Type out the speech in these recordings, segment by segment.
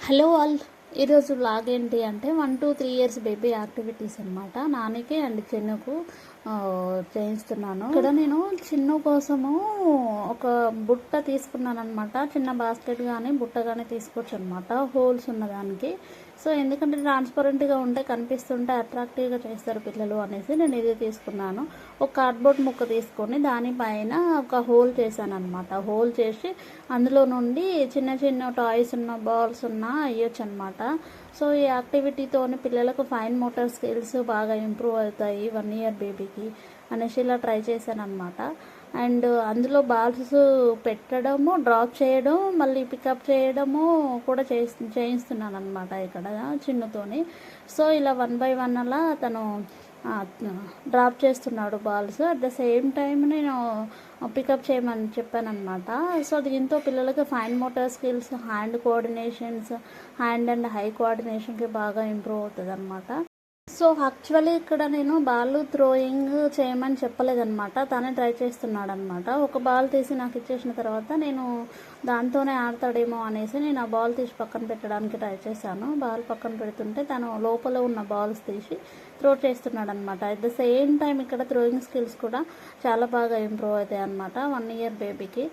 Hello all. ఈరోజు vlog ఏంటి అంటే 1 to 3 years బేబీ యాక్టివిటీస్ అనమాట. నానికి అండ్ చిన్నుకు చేయిస్తున్నాను. ఇక్కడ నేను చిన్ను కోసము ఒక బుట్ట తీసుకున్నాను అనమాట. చిన్న బాస్కెట్ కానీ బుట్ట కానీ తీసుకోవచ్చు అనమాట, హోల్స్ ఉన్నదానికి. సో ఎందుకంటే ట్రాన్స్పరెంట్గా ఉంటే కనిపిస్తుంటే అట్రాక్టివ్గా చేస్తారు పిల్లలు అనేసి నేను ఇది తీసుకున్నాను. ఒక కార్డ్బోర్డ్ ముక్క తీసుకొని దానిపైన ఒక హోల్ చేశాను అనమాట. హోల్ చేసి అందులో నుండి చిన్న చిన్న టాయ్స్ ఉన్న బాల్స్ ఉన్న వేయచ్చు అనమాట. సో ఈ యాక్టివిటీతోని పిల్లలకు ఫైన్ మోటార్ స్కిల్స్ బాగా ఇంప్రూవ్ అవుతాయి 1 year బేబీకి అనేసి ఇలా ట్రై చేశాను అనమాట. అండ్ అందులో బాల్స్ పెట్టడము, డ్రాప్ చేయడం, మళ్ళీ పికప్ చేయడము కూడా చేయిస్తున్నాను అనమాట ఇక్కడ చిన్నుతోని. సో ఇలా 1 by 1 అలా తను డ్రాప్ చేస్తున్నాడు balls. At the same time నేను పికప్ చేయమని చెప్పాను అనమాట. సో దీంతో పిల్లలకి fine motor skills, hand coordinations, hand and eye కోఆర్డినేషన్కి బాగా ఇంప్రూవ్ అవుతుంది అనమాట. సో యాక్చువల్లీ ఇక్కడ నేను బాల్ థ్రోయింగ్ చేయమని చెప్పలేదన్నమాట, తనే ట్రై చేస్తున్నాడు అనమాట. ఒక బాల్ తీసి నాకు ఇచ్చేసిన తర్వాత నేను దాంతోనే ఆడతాడేమో అనేసి నేను ఆ బాల్ తీసి పక్కన పెట్టడానికి ట్రై చేశాను. బాల్ పక్కన పెడుతుంటే తను లోపల ఉన్న బాల్స్ తీసి త్రో చేస్తున్నాడు అనమాట. అట్ ద సేమ్ టైం ఇక్కడ థ్రోయింగ్ స్కిల్స్ కూడా చాలా బాగా ఇంప్రూవ్ అవుతాయి అనమాట 1 year బేబీకి.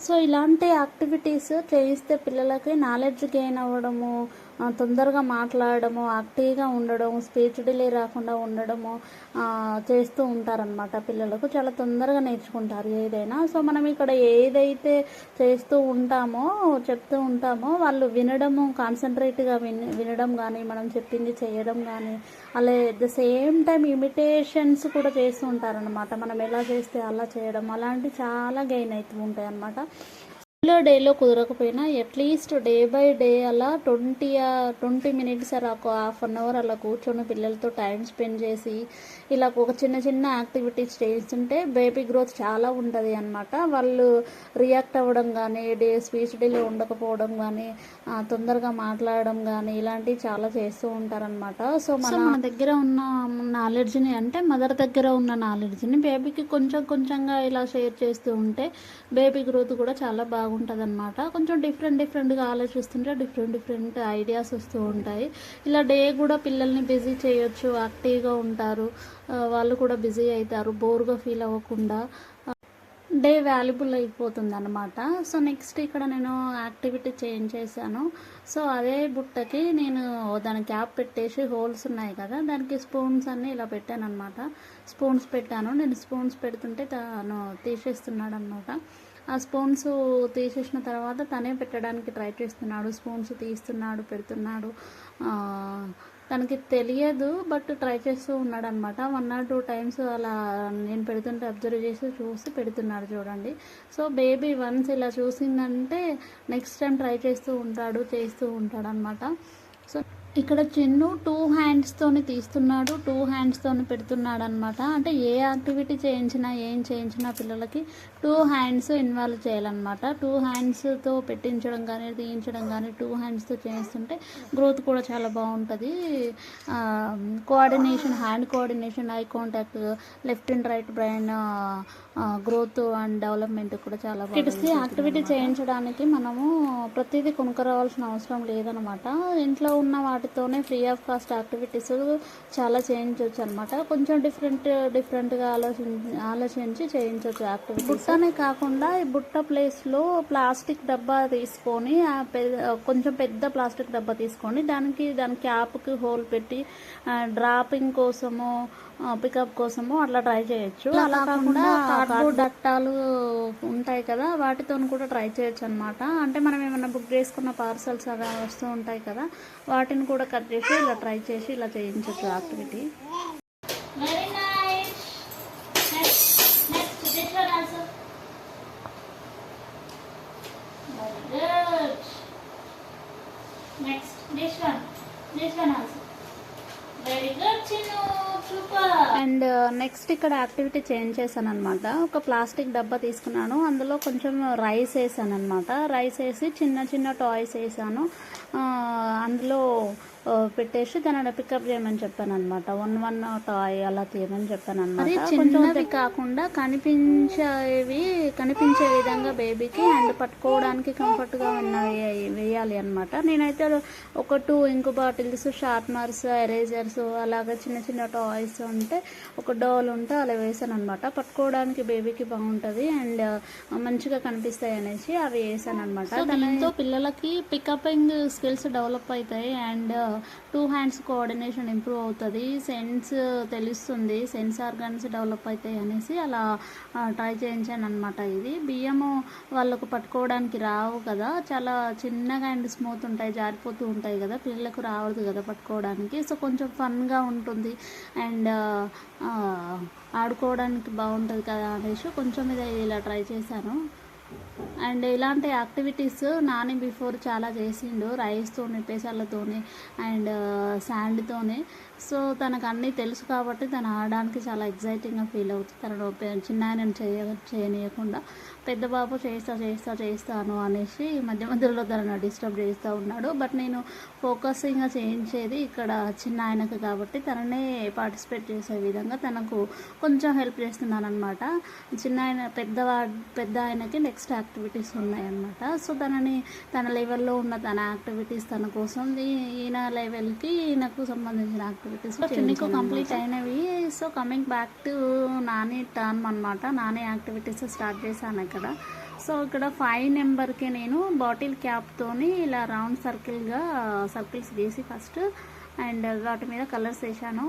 సో ఇలాంటి యాక్టివిటీస్ చేయిస్తే పిల్లలకి నాలెడ్జ్ గెయిన్ అవ్వడము, తొందరగా మాట్లాడడము, యాక్టివ్గా ఉండడం, స్పీచ్ డిలే రాకుండా ఉండడము చేస్తూ ఉంటారనమాట. పిల్లలకు చాలా తొందరగా నేర్చుకుంటారు ఏదైనా. సో మనం ఇక్కడ ఏదైతే చేస్తూ ఉంటామో, చెప్తూ ఉంటామో వాళ్ళు వినడము, కాన్సన్ట్రేట్గా వినడం కానీ, మనం చెప్పింది చేయడం కానీ, అలా at the same time imitations కూడా చేస్తూ ఉంటారనమాట. మనం ఎలా చేస్తే అలా చేయడం, అలాంటివి చాలా గెయిన్ అవుతూ ఉంటాయి అన్నమాట. డేలో కుదరకపోయినా అట్లీస్ట్ డే బై డే అలా 20 minutes అలా ఒక 1/2 hour అలా కూర్చొని పిల్లలతో టైం స్పెండ్ చేసి ఇలా ఒక చిన్న చిన్న యాక్టివిటీస్ చేస్తుంటే బేబీ గ్రోత్ చాలా ఉంటుంది అనమాట. వాళ్ళు రియాక్ట్ అవ్వడం కానీ, స్పీచ్ డిలే ఉండకపోవడం కానీ, తొందరగా మాట్లాడడం కానీ ఇలాంటివి చాలా చేస్తూ ఉంటారనమాట. సో మన దగ్గర ఉన్న నాలెడ్జ్ని, అంటే మదర్ దగ్గర ఉన్న నాలెడ్జ్ని బేబీకి కొంచెం కొంచెంగా ఇలా షేర్ చేస్తూ ఉంటే బేబీ గ్రోత్ కూడా చాలా బాగుంటుంది అనమాట. కొంచెం డిఫరెంట్గా ఆలోచిస్తుంటే డిఫరెంట్ ఐడియాస్ వస్తూ ఉంటాయి. ఇలా డే కూడా పిల్లల్ని బిజీ చేయొచ్చు, యాక్టివ్గా ఉంటారు, వాళ్ళు కూడా బిజీ అవుతారు, బోర్గా ఫీల్ అవ్వకుండా డే వాల్యుబుల్ అయిపోతుంది అనమాట. సో నెక్స్ట్ ఇక్కడ నేను యాక్టివిటీ చేంజ్ చేశాను. సో అదే బుట్టకి నేను దాని క్యాప్ పెట్టేసి హోల్స్ ఉన్నాయి కదా, దానికి స్పూన్స్ అన్నీ ఇలా పెట్టాను అనమాట. స్పూన్స్ పెట్టాను. నేను స్పూన్స్ పెడుతుంటే తను తీసేస్తున్నాడు అనమాట. ఆ స్పూన్స్ తీసేసిన తర్వాత తనే పెట్టడానికి ట్రై చేస్తున్నాడు. స్పూన్స్ తీస్తున్నాడు, పెడుతున్నాడు. తనకి తెలియదు, బట్ ట్రై చేస్తూ ఉన్నాడు అనమాట. 1 or 2 times అలా నేను పెడుతుంటే అబ్జర్వ్ చేసి చూసి పెడుతున్నాడు చూడండి. సో బేబీ వన్స్ ఇలా చూసిందంటే నెక్స్ట్ టైం ట్రై చేస్తూ ఉంటాడు అనమాట. సో ఇక్కడ చిన్ను 2 hands తీస్తున్నాడు, 2 hands పెడుతున్నాడు అనమాట. అంటే ఏ యాక్టివిటీ ఏం చేయించినా పిల్లలకి 2 hands ఇన్వాల్వ్ చేయాలన్నమాట. 2 hands పెట్టించడం కానీ, తీయించడం కానీ 2 hands చేస్తుంటే గ్రోత్ కూడా చాలా బాగుంటుంది. Coordination, hand coordination, eye contact, left and right brain growth and development కూడా చాలా బాగుంటుంది. కిడ్స్కి యాక్టివిటీ చేయించడానికి మనము ప్రతిదీ కొనుక్కరావాల్సిన అవసరం లేదనమాట. ఇంట్లో ఉన్న వాటితోనే ఫ్రీ ఆఫ్ కాస్ట్ యాక్టివిటీస్ చాలా చేయించవచ్చు అనమాట. కొంచెం డిఫరెంట్గా ఆలోచించి చేయించవచ్చు యాక్టివిటీ. బుట్టనే కాకుండా ఈ బుట్ట ప్లేస్లో ప్లాస్టిక్ డబ్బా తీసుకొని, కొంచెం పెద్ద ప్లాస్టిక్ డబ్బా తీసుకొని దాని క్యాప్కి హోల్ పెట్టి డ్రాపింగ్ కోసము, పికప్ కోసము అట్లా ట్రై చేయొచ్చు. అలా కాకుండా కార్డ్బోర్డ్ అట్టాలు ఉంటాయి కదా, వాటితో కూడా ట్రై చేయొచ్చు అనమాట. అంటే మనం ఏమైనా బుక్ చేసుకున్న పార్సల్స్ అలా వస్తూ ఉంటాయి కదా, వాటిని కూడా కట్ చేసి ఇలా ట్రై చేసి ఇలా చేయించవచ్చు activity. Very good Chinnu, super. And next ఇక్కడ యాక్టివిటీ చేంజ్ చేశాను అనమాట. ఒక ప్లాస్టిక్ డబ్బా తీసుకున్నాను, అందులో కొంచెం రైస్ వేసాను అనమాట. రైస్ వేసి చిన్న చిన్న టాయ్స్ వేసాను, అందులో పెట్టేసి తనని పికప్ చేయమని చెప్పాను అనమాట. వన్ టాయ్ అలా తీయమని చెప్పాను అనమాట. చిన్నవి కాకుండా కనిపించే విధంగా బేబీకి అండ్ పట్టుకోవడానికి కంఫర్ట్గా ఉన్నవి వేయాలి అనమాట. నేనైతే ఒక 2 ఇంకు బాటిల్స్, షార్ప్నర్స్, ఎరేజర్స్, అలాగే చిన్న చిన్న టాయ్స్ ఉంటే ఒక డాల్ ఉంటే అలా వేసాను అనమాట. పట్టుకోవడానికి బేబీకి బాగుంటుంది అండ్ మంచిగా కనిపిస్తాయి అనేసి అవి వేసాను అనమాట. దాంతో పిల్లలకి పికపింగ్ స్కిల్స్ డెవలప్ అవుతాయి అండ్ 2 హ్యాండ్స్ కోఆర్డినేషన్ ఇంప్రూవ్ అవుతుంది, సెన్స్ తెలుస్తుంది, సెన్స్ ఆర్గన్స్ డెవలప్ అవుతాయి అనేసి అలా ట్రై చేయించాను అనమాట. ఇది బియ్యము వాళ్ళకు పట్టుకోవడానికి రావు కదా, చాలా చిన్నగా అండ్ స్మూత్ ఉంటాయి, జారిపోతూ ఉంటాయి కదా, పిల్లలకు రావద్దు కదా పట్టుకోవడానికి. సో కొంచెం ఫన్గా ఉంటుంది అండ్ ఆడుకోవడానికి బాగుంటుంది కదా అనేసి కొంచెం ఇది ఇలా ట్రై చేశాను. అండ్ ఇలాంటి యాక్టివిటీస్ నాని బిఫోర్ చాలా చేసిండు, రైస్తోని, పెసర్లతోని అండ్ శాండ్తోని. సో తనకు అన్నీ తెలుసు కాబట్టి తను ఆడడానికి చాలా ఎగ్జైటింగ్గా ఫీల్ అవుతుంది. తను చిన్న ఆయనను చేయనీయకుండా పెద్ద బాబు చేస్తాను అనేసి మధ్యలో తనను డిస్టర్బ్ చేస్తూ ఉన్నాడు. బట్ నేను ఫోకసింగ్గా చేయించేది ఇక్కడ చిన్న ఆయనకు కాబట్టి తననే పార్టిసిపేట్ చేసే విధంగా తనకు కొంచెం హెల్ప్ చేస్తున్నాను అనమాట. చిన్న ఆయన పెద్ద ఆయనకి నెక్స్ట్ యాక్టివిటీస్ ఉన్నాయన్నమాట. సో తన లెవెల్లో ఉన్న తన యాక్టివిటీస్ తన కోసం, ఈయన లెవెల్కి ఈయనకు సంబంధించిన యాక్టివిటీస్ చిన్నకు కంప్లీట్ అయినవి. So coming back to Nani term అనమాట. నాని యాక్టివిటీస్ స్టార్ట్ చేశాను ఇక్కడ. సో ఇక్కడ 5 నెంబర్కి నేను బాటిల్ క్యాప్తోని ఇలా రౌండ్ సర్కిల్స్ గీసి ఫస్ట్ అండ్ వాటి మీద కలర్స్ వేసాను.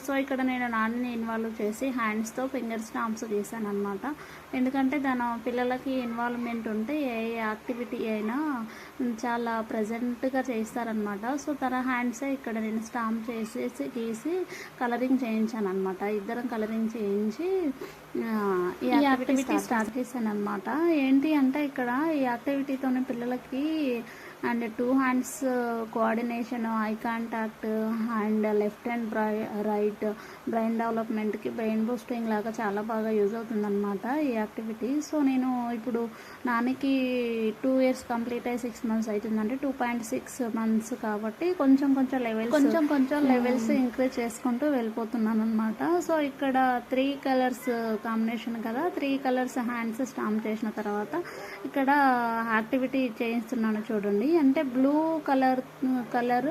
సో ఇక్కడ నేను నాన్ని ఇన్వాల్వ్ చేసి హ్యాండ్స్తో ఫింగర్ స్టాంప్స్ గీసాను అనమాట. ఎందుకంటే పిల్లలకి ఇన్వాల్వ్మెంట్ ఉంటే ఏ యాక్టివిటీ అయినా చాలా ప్రజెంట్గా చేస్తారనమాట. సో తన హ్యాండ్సే ఇక్కడ నేను స్టాంప్ గీసి కలరింగ్ చేయించాను అనమాట. ఇద్దరం కలరింగ్ చేయించి ఈ యాక్టివిటీ స్టార్ట్ చేశాను అనమాట. ఏంటి అంటే ఇక్కడ ఈ యాక్టివిటీతోనే పిల్లలకి and 2 hands coordination, eye contact and left and right brain డెవలప్మెంట్కి, బ్రెయిన్ బూస్టింగ్ లాగా చాలా బాగా యూజ్ అవుతుందన్నమాట ఈ యాక్టివిటీ. సో నేను ఇప్పుడు నానికి 2 ఇయర్స్ కంప్లీట్ అయ్యి 6 మంత్స్ అవుతుందంటే 2.6 మంత్స్ కాబట్టి కొంచెం లెవెల్స్ ఇంక్రీజ్ చేసుకుంటూ వెళ్ళిపోతున్నాను అనమాట. సో ఇక్కడ 3 కలర్స్ కాంబినేషన్ కదా, 3 కలర్స్ హ్యాండ్స్ స్టాంప్ చేసిన తర్వాత ఇక్కడ యాక్టివిటీ చేయిస్తున్నాను చూడండి. అంటే బ్లూ కలర్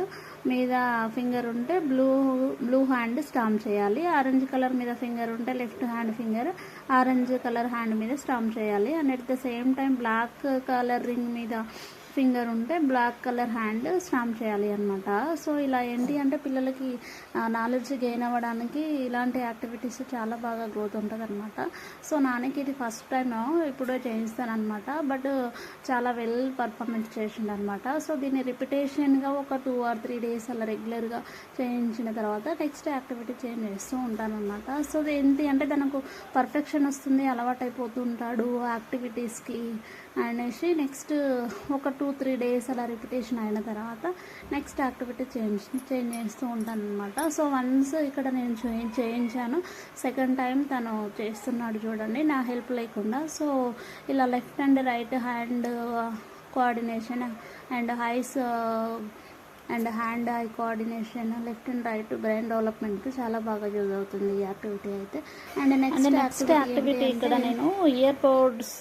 మీద ఫింగర్ ఉంటే బ్లూ హ్యాండ్ స్టాంప్ చేయాలి, ఆరెంజ్ కలర్ మీద ఫింగర్ ఉంటే left hand finger orange colour hand మీద స్టాంప్ చేయాలి. And at the same time black colour ring మీద ఫింగర్ ఉంటే బ్లాక్ కలర్ హ్యాండ్ స్టాంప్ చేయాలి అనమాట. సో ఇలా ఏంటి అంటే పిల్లలకి నాలెడ్జ్ గెయిన్ అవ్వడానికి ఇలాంటి యాక్టివిటీస్ చాలా బాగా గ్రోత్ ఉంటుంది అనమాట. సో నాన్నకి ఇది ఫస్ట్ టైం ఇప్పుడే చేయిస్తాను అనమాట. బట్ చాలా వెల్ పర్ఫార్మెన్స్ చేసిండు అనమాట. సో దీన్ని రిపిటేషన్గా ఒక 2 or 3 డేస్ అలా రెగ్యులర్గా చేయించిన తర్వాత నెక్స్ట్ యాక్టివిటీ చేంజ్ చేస్తూ ఉంటానన్నమాట. సో ఏంటి అంటే తనకు పర్ఫెక్షన్ వస్తుంది, అలవాటు అయిపోతుంటాడు యాక్టివిటీస్కి అనేసి నెక్స్ట్ ఒక 2-3 డేస్ అలా రిపిటేషన్ అయిన తర్వాత నెక్స్ట్ యాక్టివిటీ చేంజ్ చేస్తూ ఉంటాను అనమాట. సో వన్స్ ఇక్కడ నేను చేయించాను, సెకండ్ టైం తను చేస్తున్నాడు చూడండి నా హెల్ప్ లేకుండా. సో ఇలా left and right hand coordination and hand I coordination, left and right brain డెవలప్మెంట్కి చాలా బాగా యూజ్ అవుతుంది ఈ యాక్టివిటీ అయితే. అండ్ నెక్స్ట్ యాక్టివిటీ ఇక్కడ నేను ఇయర్ పోడ్స్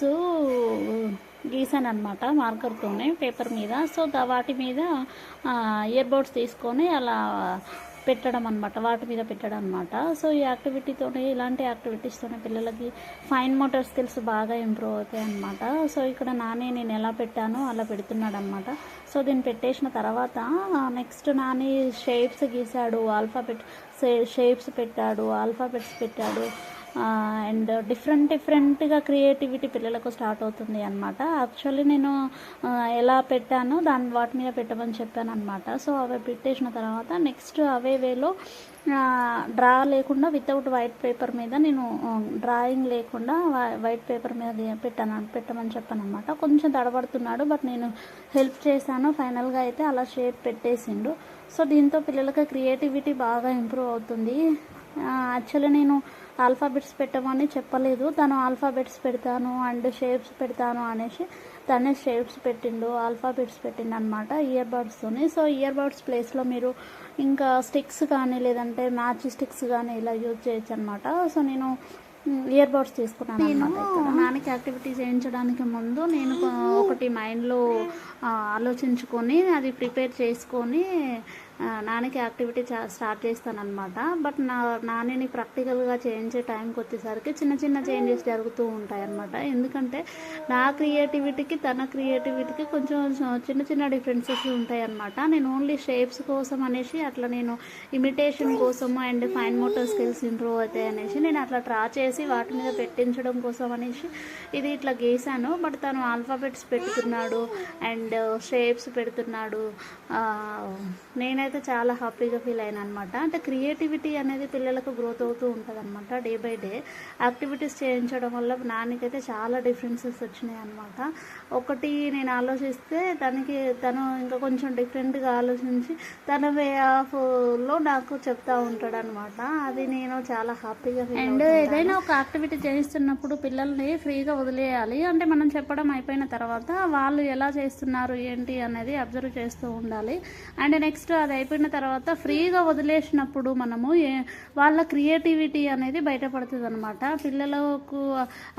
గీసాను అనమాట మార్కర్తోనే పేపర్ మీద. సో వాటి మీద ఇయర్ బడ్స్ తీసుకొని అలా పెట్టడం అనమాట, వాటి మీద పెట్టడం అనమాట. సో ఈ యాక్టివిటీతోనే, ఇలాంటి యాక్టివిటీస్తోనే పిల్లలకి ఫైన్ మోటార్ స్కిల్స్ బాగా ఇంప్రూవ్ అవుతాయి అనమాట. సో ఇక్కడ నేను ఎలా పెట్టానో అలా పెడుతున్నాడు అనమాట. సో దీన్ని పెట్టేసిన తర్వాత నెక్స్ట్ నాని షేప్స్ గీశాడు, షేప్స్ పెట్టాడు, ఆల్ఫాబెట్స్ పెట్టాడు అండ్ డిఫరెంట్గా క్రియేటివిటీ పిల్లలకు స్టార్ట్ అవుతుంది అనమాట. యాక్చువల్లీ నేను ఎలా పెట్టానో వాటి మీద పెట్టమని చెప్పాను అనమాట. సో అవి పెట్టేసిన తర్వాత నెక్స్ట్ అవే వేలో డ్రా లేకుండా వితౌట్ వైట్ పేపర్ మీద నేను డ్రాయింగ్ లేకుండా వైట్ పేపర్ మీద పెట్టమని చెప్పాను అనమాట. కొంచెం తడబడుతున్నాడు బట్ నేను హెల్ప్ చేశాను, ఫైనల్గా అయితే అలా షేప్ పెట్టేసిండు. సో దీంతో పిల్లలకి క్రియేటివిటీ బాగా ఇంప్రూవ్ అవుతుంది. యాక్చువల్లీ నేను ఆల్ఫాబెట్స్ పెట్టమని చెప్పలేదు, తను ఆల్ఫాబెట్స్ పెడతాను అండ్ షేప్స్ పెడతాను అనేసి తనే షేప్స్ పెట్టిండు, ఆల్ఫాబెట్స్ పెట్టిండు అనమాట ఇయర్ బడ్స్తోని. సో ఇయర్ బడ్స్ ప్లేస్లో మీరు ఇంకా స్టిక్స్ కానీ లేదంటే మ్యాచ్ స్టిక్స్ కానీ ఇలా యూజ్ చేయొచ్చు అనమాట. సో నేను ఇయర్ బడ్స్ తీసుకున్నాను. నేను నాన్నకి యాక్టివిటీ చేయించడానికి ముందు నేను ఒకటి మైండ్లో ఆలోచించుకొని అది ప్రిపేర్ చేసుకొని నాన్నకి యాక్టివిటీ స్టార్ట్ చేస్తానన్నమాట. బట్ నాన్నని ప్రాక్టికల్గా చేయించే టైంకి వచ్చేసరికి చిన్న చిన్న చేంజెస్ జరుగుతూ ఉంటాయి అన్నమాట. ఎందుకంటే నా క్రియేటివిటీకి తన క్రియేటివిటీకి కొంచెం చిన్న చిన్న డిఫరెన్సెస్ ఉంటాయి అన్నమాట. నేను ఓన్లీ షేప్స్ కోసం అనేసి అట్లా నేను ఇమిటేషన్ కోసము and fine motor skills improve అవుతాయి అనేసి నేను అట్లా డ్రా చేసి వాటి మీద పెట్టించడం కోసం అనేసి ఇది ఇట్లా గీసాను. బట్ తను ఆల్ఫాబెట్స్ పెడుతున్నాడు అండ్ షేప్స్ పెడుతున్నాడు. నేనైతే చాలా హ్యాపీగా ఫీల్ అయినా అనమాట. అంటే క్రియేటివిటీ అనేది పిల్లలకు గ్రోత్ అవుతూ ఉంటుంది అనమాట. డే బై డే యాక్టివిటీస్ చేయించడం వల్ల నాన్నకైతే చాలా డిఫరెన్సెస్ వచ్చినాయి అనమాట. ఒకటి నేను ఆలోచిస్తే తను ఇంకా కొంచెం డిఫరెంట్గా ఆలోచించి తన వే ఆఫ్లో నాకు చెప్తా ఉంటాడు అనమాట. అది నేను చాలా హ్యాపీగా ఫీల్. అండ్ ఏదైనా ఒక యాక్టివిటీ చేయిస్తున్నప్పుడు పిల్లల్ని ఫ్రీగా వదిలేయాలి. అంటే మనం చెప్పడం అయిపోయిన తర్వాత వాళ్ళు ఎలా చేస్తున్నారు ఏంటి అనేది అబ్జర్వ్ చేస్తూ ఉండాలి. అండ్ నెక్స్ట్ అది అయిపోయిన తర్వాత ఫ్రీగా వదిలేసినప్పుడు మనము వాళ్ళ క్రియేటివిటీ అనేది బయటపడుతుంది అనమాట. పిల్లలకు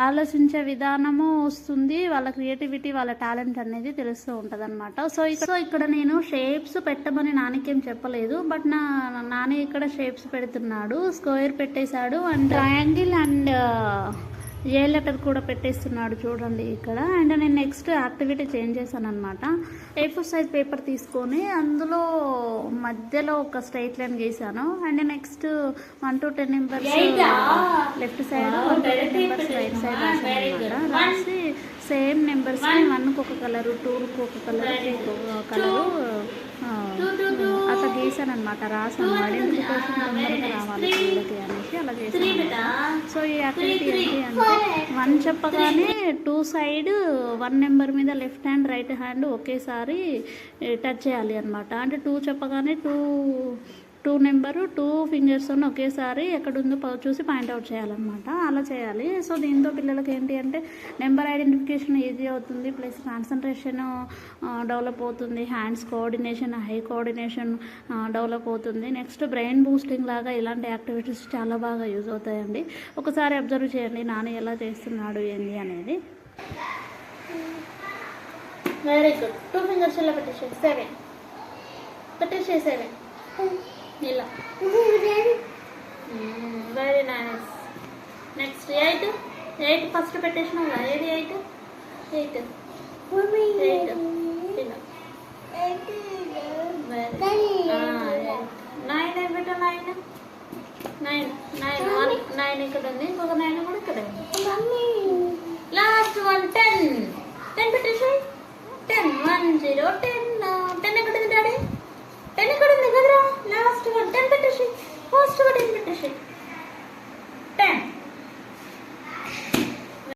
ఆలోచించే విధానము వస్తుంది, వాళ్ళ క్రియేటివిటీ వాళ్ళ టాలెంట్ అనేది తెలుస్తూ ఉంటుంది అనమాట. సో ఇక్కడ నేను షేప్స్ పెట్టమని నాన్నకేం చెప్పలేదు, బట్ నాన్న ఇక్కడ షేప్స్ పెడుతున్నాడు. స్క్వేర్ పెట్టేశాడు and triangle and A letter కూడా పెట్టేస్తున్నాడు చూడండి ఇక్కడ. అండ్ నేను నెక్స్ట్ యాక్టివిటీ చేంజ్ చేశాను అనమాట. A4 సైజ్ పేపర్ తీసుకొని అందులో మధ్యలో ఒక స్ట్రైట్ లైన్ గీసాను. And next 1 to 10 numbers left side 1 to 10 numbers right side రాసాను. రాసి సేమ్ నెంబర్స్ని 1కి ఒక కలరు, 2కి ఒక కలరు, 3కి ఒక కలరు అట్లా గీసాను అనమాట. రాసాను ఐడెంటిఫికేషన్ తొందరగా రావాలి పిల్లలకి అనేసి అలా చేసాను. సో ఈ యాక్టివిటీ ఏంటి అంటే 1 చెప్పగానే 2 సైడ్ 1 నెంబర్ మీద లెఫ్ట్ హ్యాండ్ రైట్ హ్యాండ్ ఒకేసారి టచ్ చేయాలి అనమాట. అంటే 2 చెప్పగానే 2 నెంబరు 2 ఫింగర్స్ ఒకేసారి ఎక్కడుందో చూసి పాయింట్అవుట్ చేయాలన్నమాట. అలా చేయాలి. సో దీంతో పిల్లలకి ఏంటి అంటే నెంబర్ ఐడెంటిఫికేషన్ ఈజీ అవుతుంది, ప్లస్ కాన్సన్ట్రేషన్ డెవలప్ అవుతుంది, hands coordination, high coordination develop అవుతుంది. నెక్స్ట్ బ్రెయిన్ బూస్టింగ్ లాగా ఇలాంటి యాక్టివిటీస్ చాలా బాగా యూజ్ అవుతాయండి. ఒకసారి అబ్జర్వ్ చేయండి నాన్న ఎలా చేస్తున్నాడు ఏంటి అనేది. Very good. 2 ఫింగర్స్ ఇలా పెట్టేసే 7 ఇలా. Very nice. నెక్స్ట్ 8 ఫస్ట్ పెట్టేసిన ఏది 8 ఇలా. 9 బెట 9 ఇక్కడ ఉంది, ఇంకొక 9 కూడా ఇక్కడ ఉంది. లాస్ట్ 1 10 పెట్టేసి 10 1 0 10 ఎక్కడ ఉంది డాడీ? 10 ఎక్కడ ఉంది కదరా? లాస్ట్ 1 10 పెట్టేసి ఫస్ట్ 10 పెట్టేసి 10.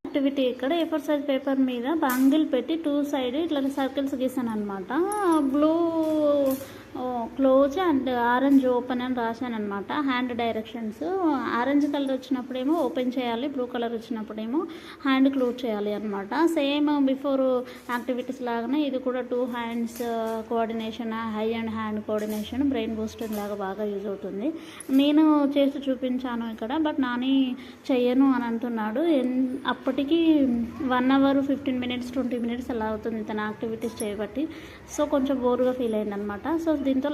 యాక్టివిటీ ఇక్కడ A4 సైజ్ పేపర్ మీద బాంగిల్ పెట్టి 2 సైడ్ ఇట్లా సర్కిల్స్ గీసాను అనమాట. Blue close and orange open అని రాశాను అనమాట. హ్యాండ్ డైరెక్షన్స్ ఆరెంజ్ కలర్ వచ్చినప్పుడేమో ఓపెన్ చేయాలి, బ్లూ కలర్ వచ్చినప్పుడేమో హ్యాండ్ క్లోజ్ చేయాలి అనమాట. సేమ్ బిఫోర్ యాక్టివిటీస్ లాగానే ఇది కూడా 2 hands coordination, eye and hand coordination, brain boosting లాగా బాగా యూజ్ అవుతుంది. నేను చేసి చూపించాను ఇక్కడ, బట్ నాని చెయ్యను అని అంటున్నాడు. అప్పటికి 1 hour 15 minutes 20 minutes అలా అవుతుంది తన యాక్టివిటీస్ చేయబట్టి. సో కొంచెం బోర్గా ఫీల్ అయింది అనమాట. సో దీంతో